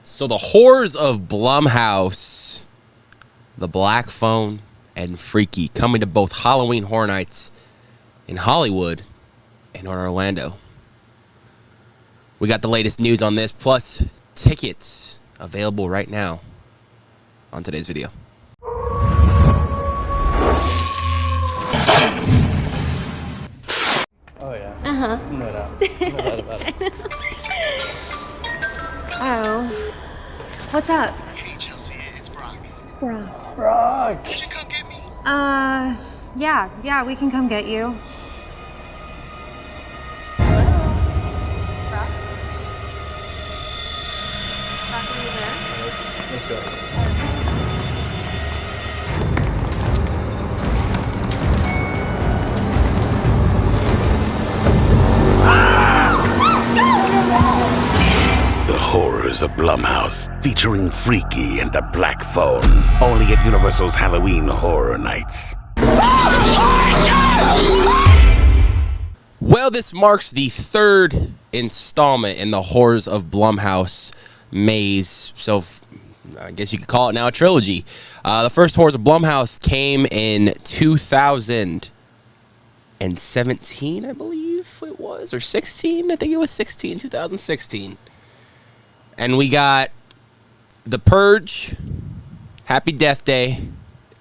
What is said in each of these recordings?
So the horrors of Blumhouse, The Black Phone, and Freaky coming to both Halloween Horror Nights in Hollywood and in Orlando. We got the latest news on this, plus tickets available right now on today's video. Oh yeah. Uh-huh. No doubt. No doubt about it. Oh. What's up? Hey Chelsea, it's Brock. It's Brock. Brock! Would you come get me? Yeah, we can come get you. Hello? Brock? Brock, are you there? Let's go. The horrors of Blumhouse, featuring Freaky and the Black Phone. Only at Universal's Halloween Horror Nights. Well, this marks the third installment in the horrors of Blumhouse maze. So I guess you could call it now a trilogy. The first horrors of Blumhouse came in 2017, I believe it was, or 16. I think it was 2016. And we got The Purge, Happy Death Day,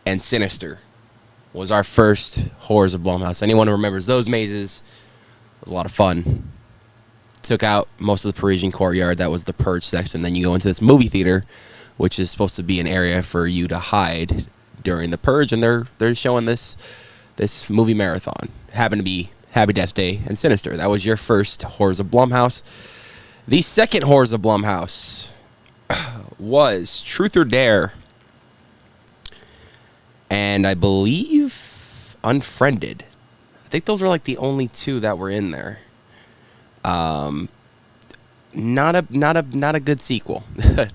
and Sinister was our first horrors of Blumhouse. Anyone who remembers those mazes, it was a lot of fun. Took out most of the Parisian courtyard. That was the Purge section. Then you go into this movie theater, which is supposed to be an area for you to hide during the Purge, and they're showing this movie marathon. Happened to be Happy Death Day and Sinister. That was your first horrors of Blumhouse. The second horrors of Blumhouse was Truth or Dare, and I believe Unfriended. I think those were like the only two that were in there. Not a good sequel.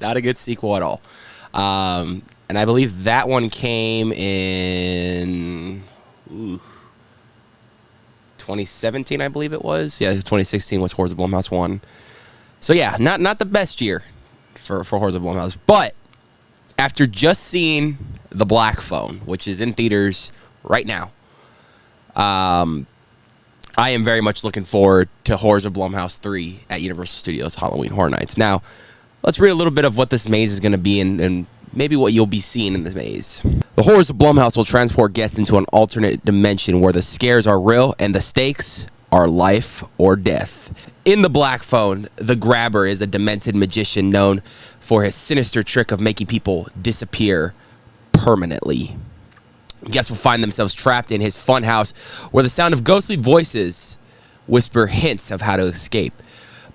Not a good sequel at all. And I believe that one came in 2017, I believe it was. Yeah, 2016 was Horrors of Blumhouse 1. So yeah, not the best year for Horrors of Blumhouse. But after just seeing The Black Phone, which is in theaters right now, I am very much looking forward to Horrors of Blumhouse 3 at Universal Studios Halloween Horror Nights. Now, let's read a little bit of what this maze is going to be and maybe what you'll be seeing in this maze. The Horrors of Blumhouse will transport guests into an alternate dimension where the scares are real and the stakes are life or death. In The Black Phone, the Grabber is a demented magician known for his sinister trick of making people disappear permanently. Guests will find themselves trapped in his funhouse where the sound of ghostly voices whisper hints of how to escape.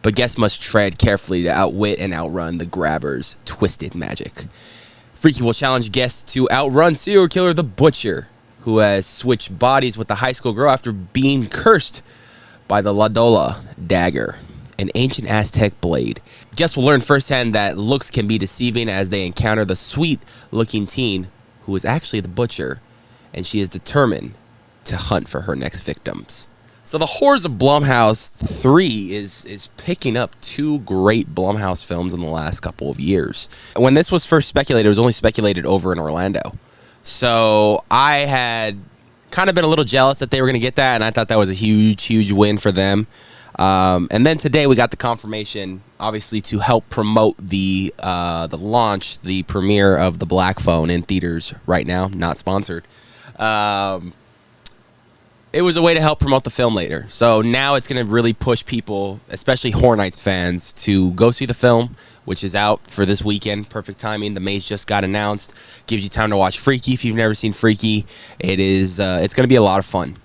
But guests must tread carefully to outwit and outrun the Grabber's twisted magic. Freaky will challenge guests to outrun serial killer the Butcher, who has switched bodies with the high school girl after being cursed by the La Dola dagger, an ancient Aztec blade. Guests will learn firsthand that looks can be deceiving as they encounter the sweet-looking teen who is actually the Butcher, and she is determined to hunt for her next victims. So the Horrors of Blumhouse 3 is picking up two great Blumhouse films in the last couple of years. When this was first speculated, it was only speculated over in Orlando. So I had kind of been a little jealous that they were going to get that, and I thought that was a huge win for them. And then today we got the confirmation, obviously, to help promote the launch, the premiere of The Black Phone in theaters right now, not sponsored. It was a way to help promote the film later. So now it's going to really push people, especially Horror Nights fans, to go see the film, which is out for this weekend. Perfect timing. The maze just got announced. Gives you time to watch Freaky if you've never seen Freaky. It's going to be a lot of fun.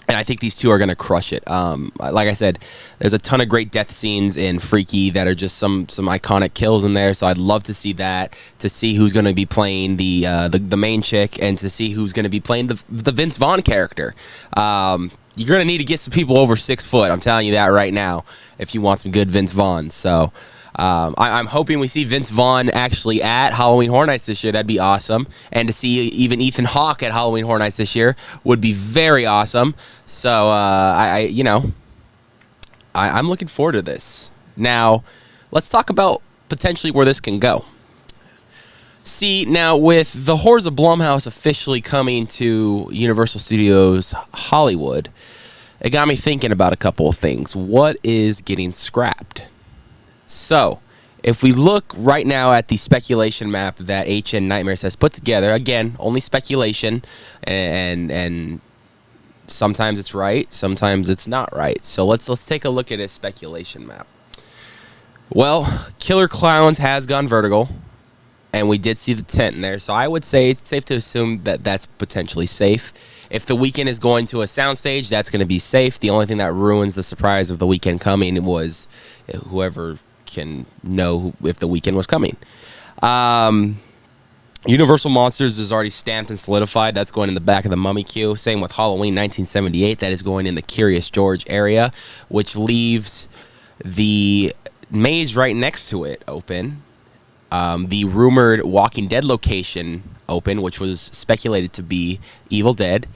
And I think these two are going to crush it. Like I said, there's a ton of great death scenes in Freaky that are just some iconic kills in there. So I'd love to see that, to see who's going to be playing the main chick, and to see who's going to be playing the Vince Vaughn character. You're going to need to get some people over 6 foot. I'm telling you that right now, if you want some good Vince Vaughn. So I'm hoping we see Vince Vaughn actually at Halloween Horror Nights this year. That'd be awesome. And to see even Ethan Hawke at Halloween Horror Nights this year would be very awesome. So I'm looking forward to this. Now, let's talk about potentially where this can go. See, now with the Horrors of Blumhouse officially coming to Universal Studios Hollywood, it got me thinking about a couple of things. What is getting scrapped? So, if we look right now at the speculation map that HN Nightmares has put together, again, only speculation, and sometimes it's right, sometimes it's not right. So let's take a look at his speculation map. Well, Killer Clowns has gone vertical, and we did see the tent in there. So I would say it's safe to assume that that's potentially safe. If The Weeknd is going to a soundstage, that's going to be safe. The only thing that ruins the surprise of The Weeknd coming was whoever can know if The Weeknd was coming. Universal Monsters is already stamped and solidified. That's going in the back of the Mummy queue. Same with Halloween 1978. That is going in the Curious George area, which leaves the maze right next to it open. The rumored Walking Dead location open, which was speculated to be Evil Dead,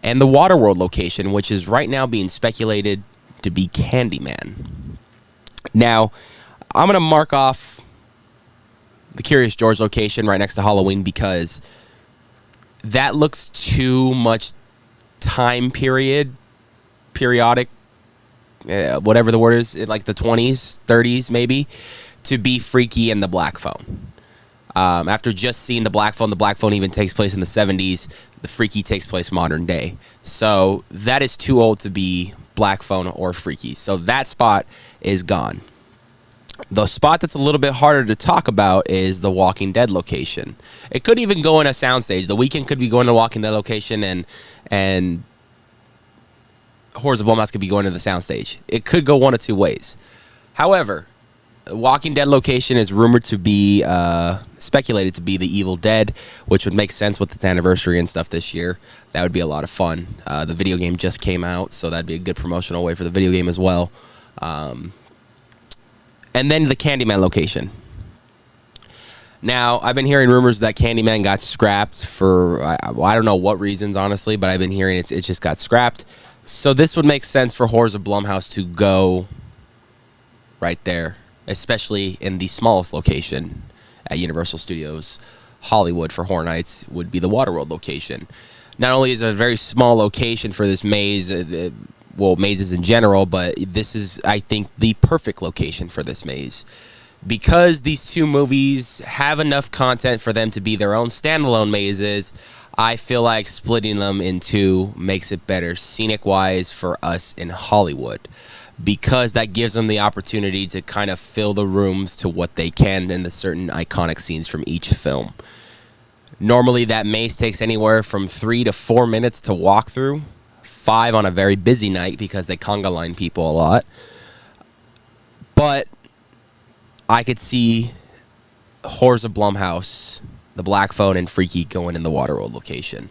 and the Waterworld location, which is right now being speculated to be Candyman. Now, I'm going to mark off the Curious George location right next to Halloween because that looks too much time periodic, whatever the word is, like the 20s, 30s maybe, to be Freaky and the Black Phone. After just seeing the Black Phone even takes place in the 70s. The Freaky takes place modern day. So that is too old to be Black Phone or Freaky. So that spot is gone. The spot that's a little bit harder to talk about is the Walking Dead location. It could even go in a soundstage. The Weeknd could be going to the Walking Dead location, and Horrors of Blumhouse could be going to the soundstage. It could go one of two ways. However, Walking Dead location is rumored to be speculated to be the Evil Dead, which would make sense with its anniversary and stuff this year. That would be a lot of fun. The video game just came out, so that'd be a good promotional way for the video game as well. And then the Candyman location. Now, I've been hearing rumors that Candyman got scrapped for, I don't know what reasons, honestly, but I've been hearing it just got scrapped. So this would make sense for Horrors of Blumhouse to go right there, especially in the smallest location at Universal Studios Hollywood for Horror Nights would be the Waterworld location. Not only is it a very small location for this maze, well, mazes in general, but this is, I think, the perfect location for this maze. Because these two movies have enough content for them to be their own standalone mazes, I feel like splitting them in two makes it better scenic-wise for us in Hollywood. Because that gives them the opportunity to kind of fill the rooms to what they can in the certain iconic scenes from each film. Normally, that maze takes anywhere from 3 to 4 minutes to walk through. 5 on a very busy night because they conga line people a lot. But I could see Horrors of Blumhouse, the Black Phone, and Freaky going in the Waterworld location.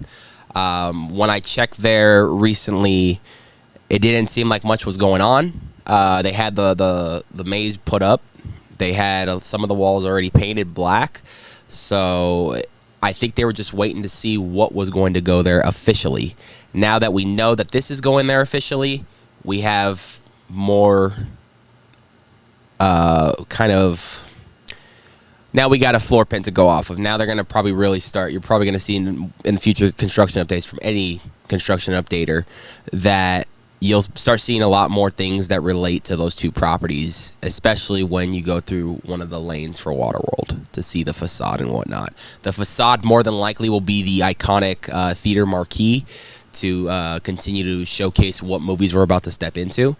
When I checked there recently, it didn't seem like much was going on. They had the maze put up. They had some of the walls already painted black. So I think they were just waiting to see what was going to go there officially. Now that we know that this is going there officially, we have more now we got a floor plan to go off of. Now they're going to probably really start. You're probably going to see in the future construction updates from any construction updater that you'll start seeing a lot more things that relate to those two properties, especially when you go through one of the lanes for Waterworld to see the facade and whatnot. The facade more than likely will be the iconic theater marquee to continue to showcase what movies we're about to step into.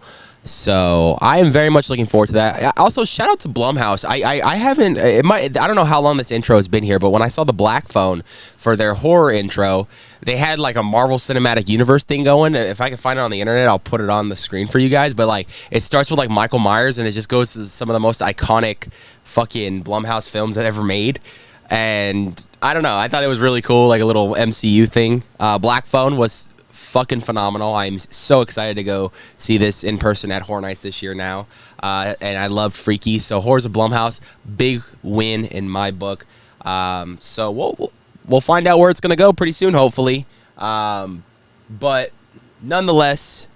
So I am very much looking forward to that. Also, shout out to Blumhouse. I haven't. I don't know how long this intro has been here, but when I saw the Black Phone for their horror intro, they had like a Marvel Cinematic Universe thing going. If I can find it on the internet, I'll put it on the screen for you guys. But like, it starts with like Michael Myers, and it just goes to some of the most iconic fucking Blumhouse films that ever made. And I don't know. I thought it was really cool, like a little MCU thing. Black Phone was fucking phenomenal. I'm so excited to go see this in person at Horror Nights this year now. And I loved Freaky. So Horrors of Blumhouse, big win in my book. So we'll find out where it's going to go pretty soon, hopefully. But nonetheless,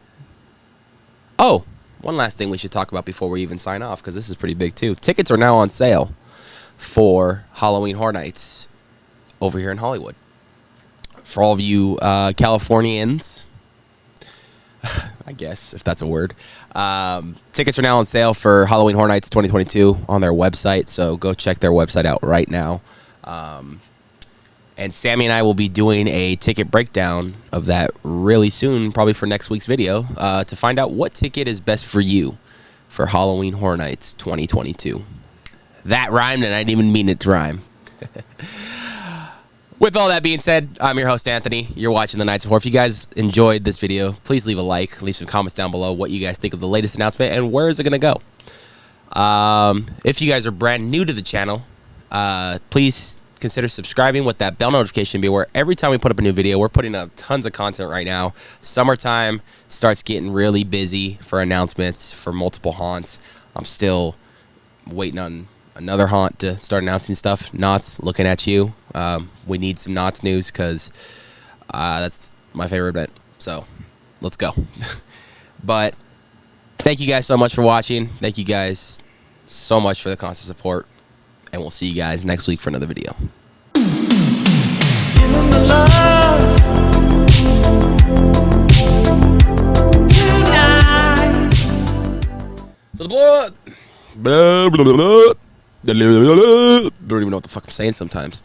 one last thing we should talk about before we even sign off, because this is pretty big too. Tickets are now on sale for Halloween Horror Nights over here in Hollywood. For all of you Californians, I guess, if that's a word, tickets are now on sale for Halloween Horror Nights 2022 on their website, so go check their website out right now. And Sammy and I will be doing a ticket breakdown of that really soon, probably for next week's video, to find out what ticket is best for you for Halloween Horror Nights 2022. That rhymed, and I didn't even mean it to rhyme. With all that being said, I'm your host, Anthony. You're watching The Nights of Horror. If you guys enjoyed this video, please leave a like, leave some comments down below what you guys think of the latest announcement and where is it going to go. If you guys are brand new to the channel, please consider subscribing with that bell notification be where every time we put up a new video, we're putting up tons of content right now. Summertime starts getting really busy for announcements for multiple haunts. I'm still waiting on another haunt to start announcing stuff. Knott's, looking at you. We need some Knott's news because that's my favorite event. So let's go. But thank you guys so much for watching. Thank you guys so much for the constant support. And we'll see you guys next week for another video. So the blood. Blah, blah, blah, blah. Don't even know what the fuck I'm saying sometimes.